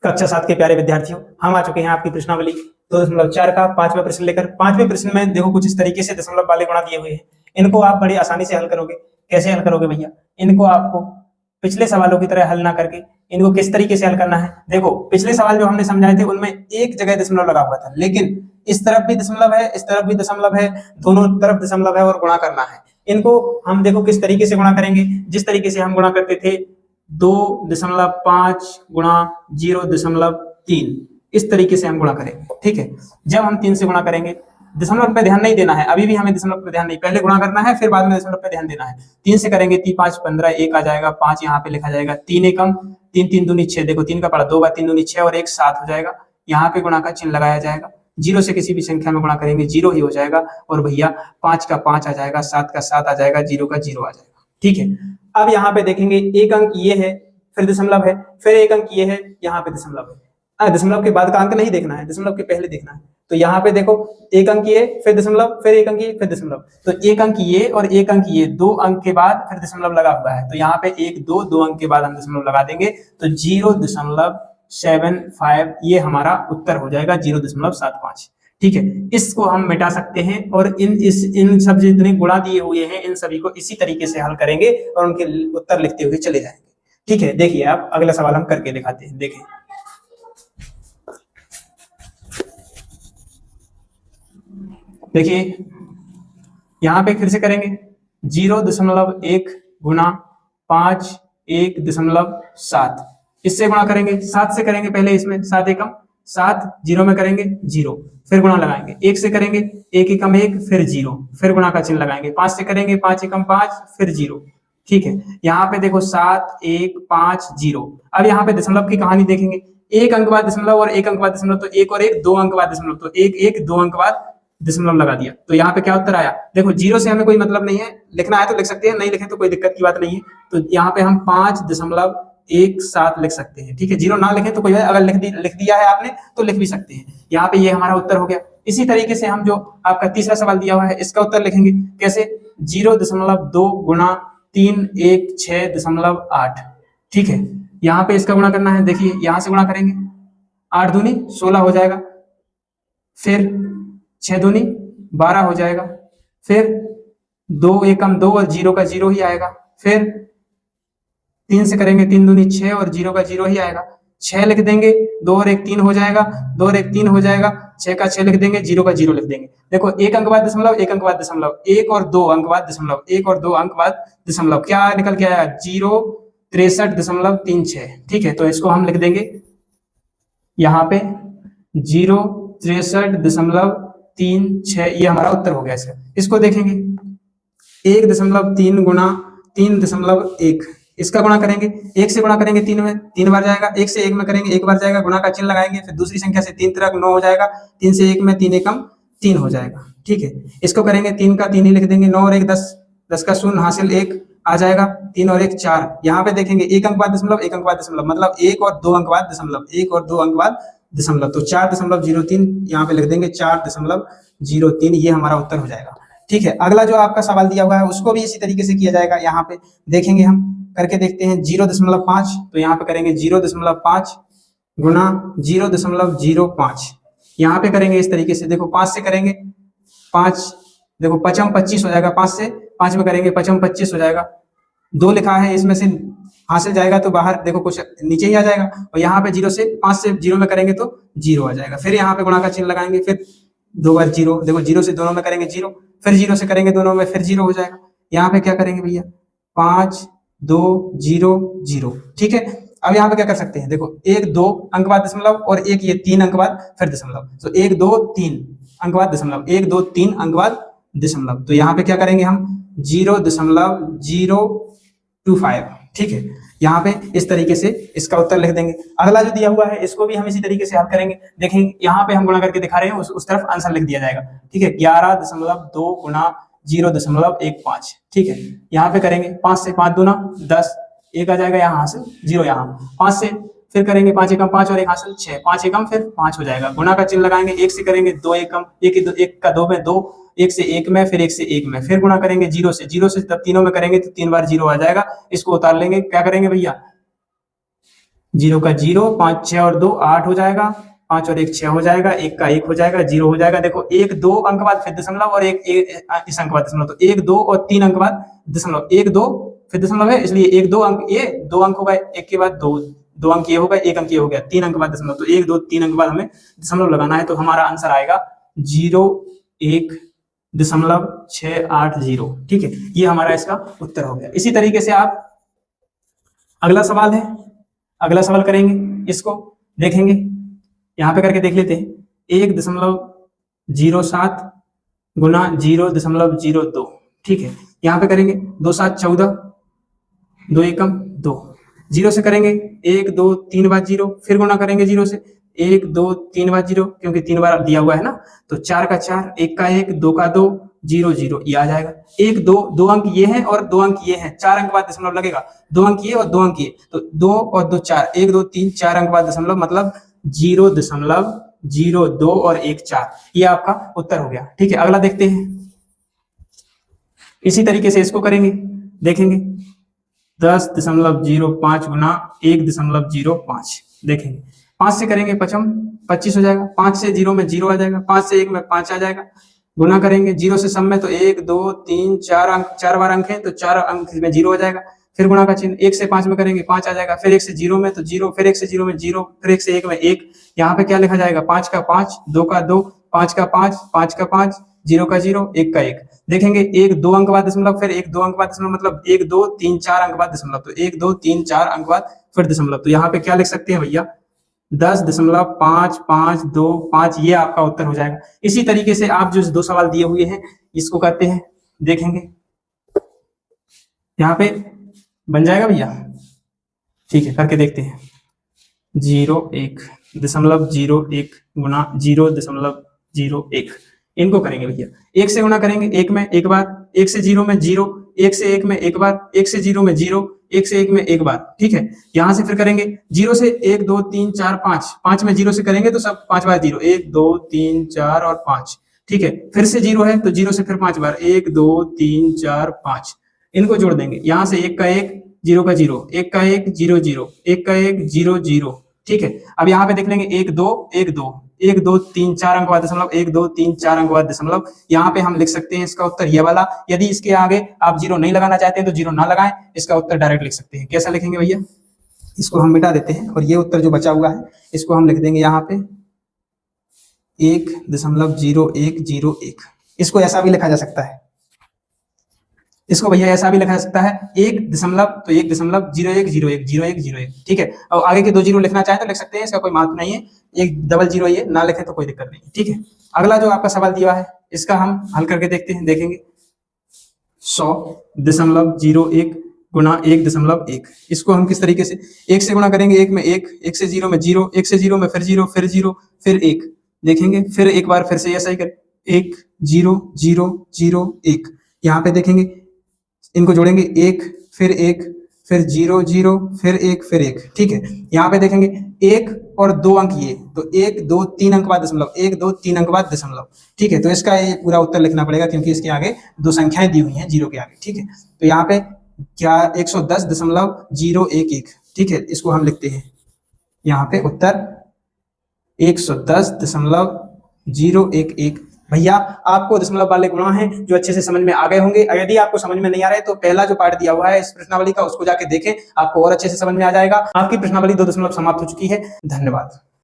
कक्षा 7 के प्यारे विद्यार्थियों, हम आ चुके हैं आपकी प्रश्नावली 2.4 का 5वां प्रश्न लेकर। 5वें प्रश्न में देखो कुछ इस तरीके से दशमलव वाले गुणा दिए हुए हैं। इनको आप बड़ी आसानी से हल करोगे। कैसे हल करोगे भैया? इनको आपको पिछले सवालों की तरह हल ना करके इनको किस तरीके से हल करना है। देखो पिछले सवाल जो हमने समझाए थे उनमें एक जगह दशमलव लगा हुआ था, लेकिन इस तरफ भी दशमलव है, इस तरफ भी दशमलव है, दोनों तरफ दशमलव है और गुणा करना है। इनको हम देखो किस तरीके से गुणा करेंगे। जिस तरीके से हम गुणा करते थे 2.5 गुणा 0.3, इस तरीके से हम गुणा करेंगे। ठीक है, जब हम 3 से गुणा करेंगे, दशमलव पे ध्यान नहीं देना है, अभी भी हमें दशमलव पे ध्यान नहीं, पहले गुणा करना है फिर बाद में दशमलव पे ध्यान देना है। 3 से करेंगे 3 5 15, 1 आ जाएगा, 5 यहाँ पे लिखा जाएगा, 3 एकम 3 3 दूनी 6, देखो 3 का पड़ा 2 बार 3 दूनी 6 और 1 7 हो जाएगा। यहाँ पे गुणा का चिन्ह लगाया जाएगा। 0 से किसी भी संख्या में गुणा करेंगे 0 ही हो जाएगा, और भैया 5 का 5 आ जाएगा, 7 का 7 आ जाएगा, 0 का 0 आ जाएगा। ठीक है, अब यहाँ पे देखेंगे एक अंक ये है, फिर दशमलव है, फिर एक अंक ये है, यहाँ पे दशमलव है। दशमलव के बाद का अंक नहीं देखना है, दशमलव के पहले देखना है। तो यहाँ पे देखो एक अंक ये, फिर दशमलव, फिर एक अंक ये, फिर दशमलव। तो एक अंक ये और एक अंक ये, 2 अंक के बाद फिर दशमलव लगा हुआ है, तो यहाँ पे 1 2 अंक के बाद हम दशमलव लगा देंगे, तो 0.75 ये हमारा उत्तर हो जाएगा, 0.75। ठीक है, इसको हम मिटा सकते हैं और इन सब जितने गुणा दिए हुए हैं इन सभी को इसी तरीके से हल करेंगे और उनके उत्तर लिखते हुए चले जाएंगे। ठीक है, देखिए आप अगला सवाल हम करके दिखाते हैं। देखिए यहां पे फिर से करेंगे 0.1 गुणा 5 1.7, इससे गुणा करेंगे। 7 से करेंगे पहले, इसमें 7 एकम 7, 0 में करेंगे 0, फिर गुणा लगाएंगे। 1 से करेंगे 1 एकम 1, फिर 0, फिर गुणा का चिन्ह लगाएंगे। 5 से करेंगे 5 एकम 5, फिर 0। ठीक है, यहाँ पे देखो 7 1 5 0। अब यहाँ पे दशमलव की कहानी देखेंगे, एक अंक बाद दशमलव और एक अंक बाद दशमलव, तो एक और एक 2 अंक बाद दशमलव, तो 1 1 2 अंक बाद दशमलव लगा दिया। तो यहाँ पे क्या उत्तर आया? देखो 0 से हमें कोई मतलब नहीं है, लिखना है तो लिख सकते हैं, नहीं लिखे तो कोई दिक्कत की बात नहीं है। तो यहाँ पे हम 5.17 लिख सकते हैं। ठीक है, 0 ना लिखे तो कोई, अगर लिख दिया है आपने तो लिख भी सकते हैं। यहाँ पे ये हमारा उत्तर हो गया। इसी तरीके से हम जो आपका तीसरा सवाल दिया हुआ है इसका उत्तर लिखेंगे कैसे? 0.2 गुणा 316.8। ठीक है, यहाँ पे इसका गुणा करना है। देखिए यहाँ से गुणा करेंगे, 8 दूनी 16 हो जाएगा, फिर 6 दूनी 12 हो जाएगा, फिर 2 एकम 2 और 0 का 0 ही आएगा, फिर 3 से करेंगे 3 दूनी 6 और 0 का 0 ही आएगा। 6 लिख देंगे, 2 और 1 3 हो जाएगा, 2 और 1 3 हो जाएगा, 6 का 6 लिख देंगे, 0 का 0 लिख देंगे। देखो एक अंक बाद दशमलव, एक अंक बाद दशमलव, 1 और 2 अंक बाद दशमलव, 1 और 2 अंक बाद दशमलव, क्या निकल के आया? 0.6336। ठीक है, तो इसको हम लिख देंगे यहाँ पे 0.6336, ये हमारा उत्तर हो गया इसका। इसको देखेंगे 1.3 गुणा 3.1, इसका गुणा करेंगे। 1 से गुणा करेंगे 3 में 3 बार जाएगा, 1 से 1 में करेंगे 1 बार जाएगा, गुणा का चिन्ह लगाएंगे, फिर दूसरी संख्या से 3 तरह 9 हो जाएगा, 3 से 1 में 3 एकम 3 हो जाएगा। ठीक है, इसको करेंगे 3 का 3 ही लिख देंगे, 9 और 1 10, 10 का शून्य हासिल 1 आ जाएगा, 3 और 1 4। यहाँ पे देखेंगे एक अंक बाद दशमलव, एक अंक बाद दशमलव, मतलब 1 और 2 अंक बाद दशमलव, 1 और 2 अंक बाद दशमलव, तो 4.03 यहाँ पे लिख देंगे, 4.03, ये हमारा उत्तर हो जाएगा। ठीक है, अगला जो आपका सवाल दिया हुआ है उसको भी इसी तरीके से किया जाएगा। यहाँ पे देखेंगे, हम करके देखते हैं 0.5, तो यहाँ पे करेंगे 0.5 गुणा 0.05, यहाँ पे करेंगे इस तरीके से। देखो 5 से करेंगे 5, देखो 5 25 हो जाएगा, 5 से 5 में करेंगे 5 25 हो जाएगा, 2 लिखा है इसमें से हासिल जाएगा तो बाहर देखो कुछ नीचे ही आ जाएगा, और यहाँ पे 0 से 5 से 0 में करेंगे तो 0 आ जाएगा, फिर यहाँ पे गुणा का चिन्ह लगाएंगे, फिर 2 बार 0, देखो 0 से दोनों में करेंगे 0, फिर 0 से करेंगे दोनों में, फिर 0 हो जाएगा। यहाँ पे क्या करेंगे भैया? 5 2 0 0। ठीक है, अब यहाँ पे क्या कर सकते हैं? देखो 1 2 अंक बाद दशमलव और एक ये 3 अंक बाद फिर दशमलव, तो 1 2 3 अंक बाद दशमलव, 1 2 3 अंक बाद दशमलव, तो यहाँ पे क्या करेंगे हम? 0.025। ठीक है, यहाँ पे इस तरीके से इसका उत्तर लिख देंगे। अगला जो दिया हुआ है इसको भी हम इसी तरीके से हल करेंगे। देखेंगे यहाँ पे हम गुणा करके दिखा रहे हैं, उस तरफ आंसर लिख दिया जाएगा। ठीक है, 11.2 गुणा 0.15। ठीक है, यहाँ पे करेंगे 5 से 5 दूना 10, 1 आ जाएगा यहाँ हासिल, 0 यहाँ, 5 से फिर करेंगे 5 एकम 5 और 1 हासिल 6, 5 एकम फिर 5 हो जाएगा, गुणा का चिन्ह लगाएंगे। 1 से करेंगे 2 एकम, 1 का 2 में 2, 1 से 1 में, फिर 1 से 1 में, फिर गुणा करेंगे 0 से तब तीनों में करेंगे तो 3 बार 0 आ जाएगा, इसको उतार लेंगे। क्या करेंगे भैया? जीरो का जीरो, 5 6 और 2 8 हो जाएगा, 5 और 1 6 हो जाएगा, 1 का 1 हो जाएगा, 0 हो जाएगा। देखो 1 2 अंक बाद फिर दशमलव और इस अंक बाद दशमलव, तो 1 2 और 3 अंक बाद दशमलव, 1 2 फिर दशमलव है, इसलिए 1 2 अंक ये 2 अंक हो गए, एक के बाद 2 2 अंक ये हो गए, 1 अंक ये हो गया, 3 अंक बाद दशमलव, तो 1 2 3 अंक बाद हमें दशमलव लगाना है, तो हमारा आंसर आएगा 0.1.680। ठीक है, ये हमारा इसका उत्तर हो गया। इसी तरीके से आप अगला सवाल है, अगला सवाल करेंगे, इसको देखेंगे, यहां पे करके देख लेते हैं। 1.07 गुना 0.02। ठीक है, यहां पे करेंगे 2 7 14, 2 एकम 2, जीरो से करेंगे 1 2 3 बार जीरो, फिर गुना करेंगे जीरो से 1 2 3 बार जीरो, क्योंकि 3 बार दिया हुआ है ना, तो 4 का 4, 1 का 1, 2 का 2, 0 0 ये आ जाएगा। 1 2 2 अंक ये है और 2 अंक ये है, 4 अंक बाद दशमलव लगेगा, 2 अंक ये और 2 अंक ये, तो 2 और 2 4, 1 2 3 4 अंक बाद दशमलव, मतलब 0.02 और 1 4, ये आपका उत्तर हो गया। ठीक है, अगला देखते हैं। इसी तरीके से इसको करेंगे, देखेंगे 10.05 गुना 1.05, देखेंगे 5 से करेंगे 25 हो जाएगा, 5 से 0 में 0 आ जाएगा, 5 से 1 में 5 आ जाएगा, गुना करेंगे 0 से सब में, तो 1 2 3 4 अंक, 4 बार अंक है, तो 4 अंक में 0 हो जाएगा, फिर गुणा का चिन्ह, 1 से 5 में करेंगे 5 आ जाएगा, फिर 1 से 0 में तो 0, फिर 1 से 0 में 0, फिर 1 से 1 में 1, यहाँ पे क्या लिखा जाएगा, 5 का 5, 2 का 2, 5 का 5, 5 का 5, 0 का 0, 1 का 1, देखेंगे 1 2 अंक बाद दशमलव, फिर 1 2 अंक बाद दशमलव, मतलब 1 2 3 4 अंक बाद दशमलव, तो 1 2 3 4 अंक बाद फिर दशमलव, तो यहाँ पे क्या लिख सकते हैं भैया, 10.552 ये आपका उत्तर हो जाएगा। इसी तरीके से आप जो 2 सवाल दिए हुए हैं इसको करते हैं, देखेंगे यहाँ पे बन जाएगा भैया। ठीक है, करके देखते हैं। 0.1 गुना 0.01, इनको करेंगे भैया, 1 से गुणा करेंगे 1 में एक बार, 1 से 0 में 0, 1 से 1 में एक बार, 1 से 0 में 0, 1 से 1 में एक बार। ठीक है, यहां से फिर करेंगे 0 से 1 2 3 4 5, 5 में 0 से करेंगे तो सब 5 बार 0, 1 2 3 4 और 5। ठीक है, फिर से 0 है तो 0 से फिर 5 बार, 1 2 3 4 5, इनको जोड़ देंगे, यहां से 1 का 1, 0 का 0, 1 का 1 0 0, 1 का 1 0 0। ठीक है, अब यहाँ पे देख लेंगे 1 2 1 2 1 2 3 4 अंक बाद दशमलव, 1 2 3 4 अंक बाद दशमलव, यहाँ पे हम लिख सकते हैं इसका उत्तर ये वाला। यदि इसके आगे आप 0 नहीं लगाना चाहते हैं तो 0 ना लगाएं, इसका उत्तर डायरेक्ट लिख सकते हैं। कैसा लिखेंगे भैया, इसको हम मिटा देते हैं और ये उत्तर जो बचा हुआ है इसको हम लिख देंगे यहाँ पे 1.0101, इसको ऐसा भी लिखा जा सकता है, इसको भैया ऐसा भी लिखा जा सकता है 1.01010101। ठीक है, और आगे के 2 जीरो लिखना चाहे तो लिख सकते हैं, इसका कोई महत्व नहीं है, एक डबल जीरो ये ना लिखे तो कोई दिक्कत नहीं। ठीक है, अगला जो आपका सवाल दिया है इसका हम हल करके देखते हैं, देखेंगे 100.01 गुना 1.1, इसको हम किस तरीके से 1 से गुणा करेंगे, 1 में 1, 1 से 0 में 0, 1 से 0 में फिर 0, फिर 0, फिर 1, देखेंगे फिर एक बार फिर से ऐसा ही कर 1 0 0 0 1, यहाँ पे देखेंगे इनको जोड़ेंगे 1 फिर 1 फिर 0 0 फिर 1 फिर 1। ठीक है, यहाँ पे देखेंगे 1 और 2 अंक ये, तो 1 2 3 अंक बाद दशमलव, 1 2 3 अंक बाद दशमलव। ठीक है, तो इसका ये पूरा उत्तर लिखना पड़ेगा क्योंकि इसके आगे 2 संख्याएं दी हुई हैं 0 के आगे। ठीक है, तो यहाँ पे क्या 110.011। ठीक है, इसको हम लिखते हैं यहाँ पे उत्तर 110.011। भैया आपको दशमलव वाले गुणा हैं जो अच्छे से समझ में आ गए होंगे। यदि आपको समझ में नहीं आ रहे तो पहला जो पार्ट दिया हुआ है इस प्रश्नावली का उसको जाके देखें, आपको और अच्छे से समझ में आ जाएगा। आपकी प्रश्नावली 2 दशमलव समाप्त हो चुकी है। धन्यवाद।